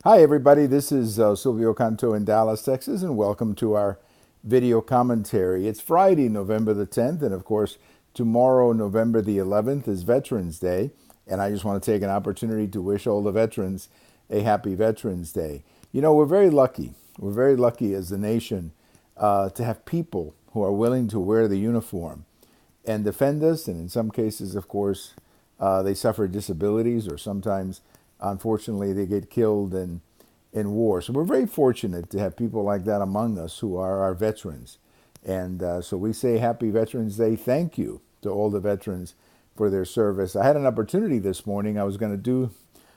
Hi, everybody. This is Silvio Canto in Dallas, Texas, and welcome to our video commentary. It's Friday, November the 10th, and of course, tomorrow, November the 11th, is Veterans Day. And I just want to take an opportunity to wish all the veterans a happy Veterans Day. You know, we're very lucky. We're very lucky as a nation to have people who are willing to wear the uniform and defend us. And in some cases, of course, they suffer disabilities, or sometimes, unfortunately, they get killed in war. So we're very fortunate to have people like that among us who are our veterans. And so we say Happy Veterans Day. Thank you to all the veterans for their service. I had an opportunity this morning. I was going to do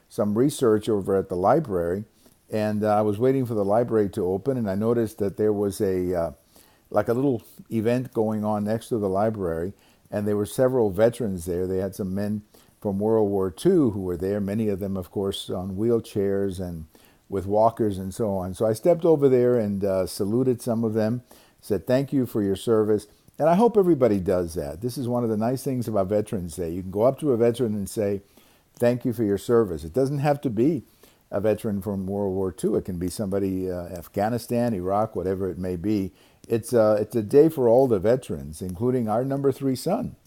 some research over at the library, and I was waiting for the library to open, and I noticed that there was like a little event going on next to the library, and there were several veterans there. They had some men from World War II who were there, many of them, of course, on wheelchairs and with walkers and so on. So I stepped over there and saluted some of them, said thank you for your service, and I hope everybody does that. This is one of the nice things about Veterans Day. You can go up to a veteran and say thank you for your service. It doesn't have to be a veteran from World War II. It can be somebody Afghanistan, Iraq, whatever it may be. It's a day for all the veterans, including our number 3 son,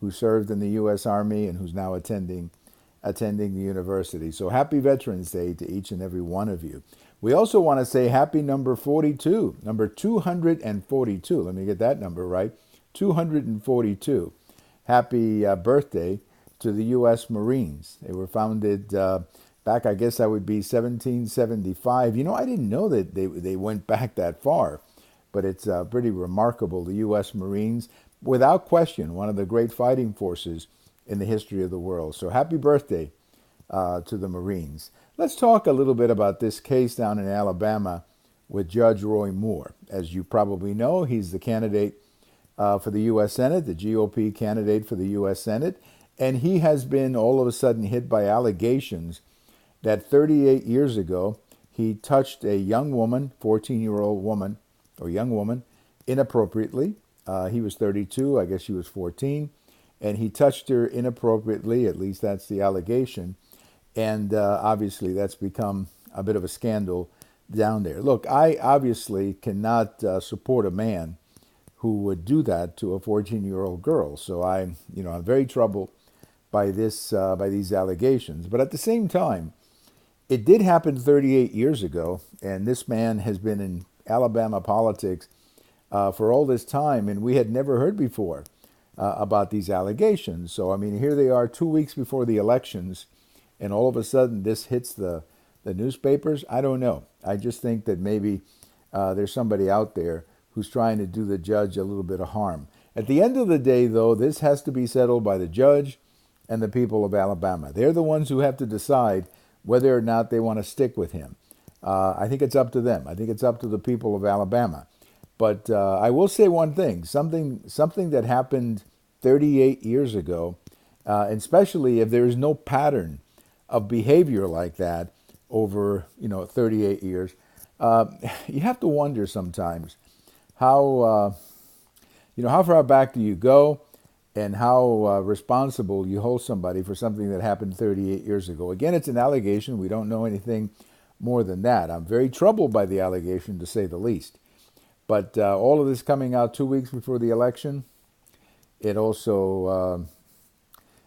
who served in the U.S. Army and who's now attending the university. So happy Veterans Day to each and every one of you. We also want to say happy number 42, number 242. Let me get that number right. 242. Happy birthday to the U.S. Marines. They were founded back, I guess that would be 1775. You know, I didn't know that they went back that far, but it's pretty remarkable. The U.S. Marines, without question, one of the great fighting forces in the history of the world. So happy birthday to the Marines. Let's talk a little bit about this case down in Alabama with Judge Roy Moore. As you probably know, he's the candidate for the U.S. Senate, the GOP candidate for the U.S. Senate, and he has been all of a sudden hit by allegations that 38 years ago he touched a young woman, 14-year-old woman, or young woman, inappropriately. He was 32, I guess she was 14, and he touched her inappropriately, at least that's the allegation, and obviously that's become a bit of a scandal down there. Look, I obviously cannot support a man who would do that to a 14-year-old girl, so I'm very troubled by these allegations. But at the same time, it did happen 38 years ago, and this man has been in Alabama politics for all this time, and we had never heard before about these allegations. So, I mean, here they are 2 weeks before the elections, and all of a sudden this hits the newspapers. I don't know. I just think that maybe there's somebody out there who's trying to do the judge a little bit of harm. At the end of the day, though, this has to be settled by the judge and the people of Alabama. They're the ones who have to decide whether or not they want to stick with him. I think it's up to them. I think it's up to the people of Alabama. But I will say one thing, something that happened 38 years ago, and especially if there is no pattern of behavior like that over 38 years, you have to wonder sometimes how far back do you go, and how responsible you hold somebody for something that happened 38 years ago. Again, it's an allegation. We don't know anything more than that. I'm very troubled by the allegation, to say the least. But all of this coming out 2 weeks before the election, it also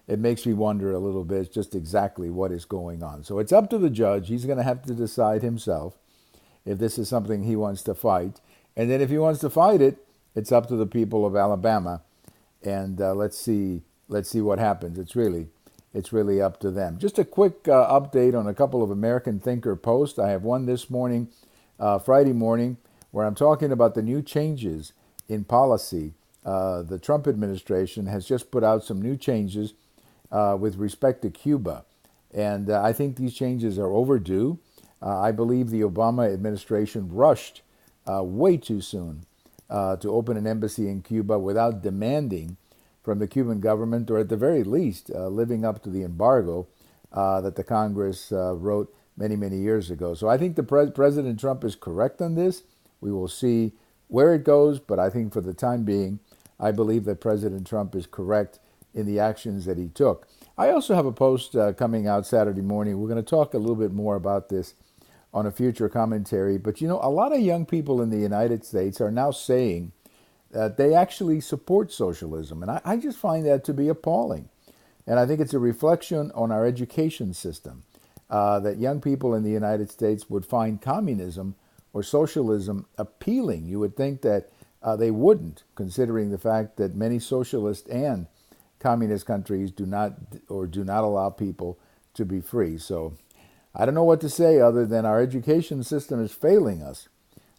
it makes me wonder a little bit just exactly what is going on. So it's up to the judge. He's going to have to decide himself if this is something he wants to fight. And then if he wants to fight it, it's up to the people of Alabama. And let's see what happens. It's really up to them. Just a quick update on a couple of American Thinker posts. I have one this morning, Friday morning, where I'm talking about the new changes in policy. The Trump administration has just put out some new changes with respect to Cuba. And I think these changes are overdue. I believe the Obama administration rushed way too soon to open an embassy in Cuba without demanding from the Cuban government, or at the very least, living up to the embargo that the Congress wrote many, many years ago. So I think the President Trump is correct on this. We will see where it goes, but I think for the time being, I believe that President Trump is correct in the actions that he took. I also have a post coming out Saturday morning. We're going to talk a little bit more about this on a future commentary. But you know, a lot of young people in the United States are now saying that they actually support socialism. And I just find that to be appalling. And I think it's a reflection on our education system that young people in the United States would find communism or socialism appealing. You would think that they wouldn't, considering the fact that many socialist and communist countries do not allow people to be free. So I don't know what to say other than our education system is failing us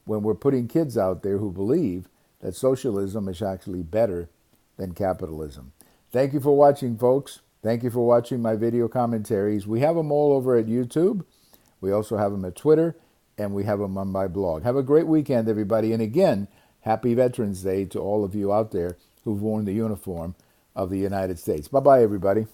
when we're putting kids out there who believe that socialism is actually better than capitalism. Thank you for watching, folks. Thank you for watching my video commentaries. We have them all over at YouTube. We also have them at Twitter, and we have them on my blog. Have a great weekend, everybody. And again, happy Veterans Day to all of you out there who've worn the uniform of the United States. Bye-bye, everybody.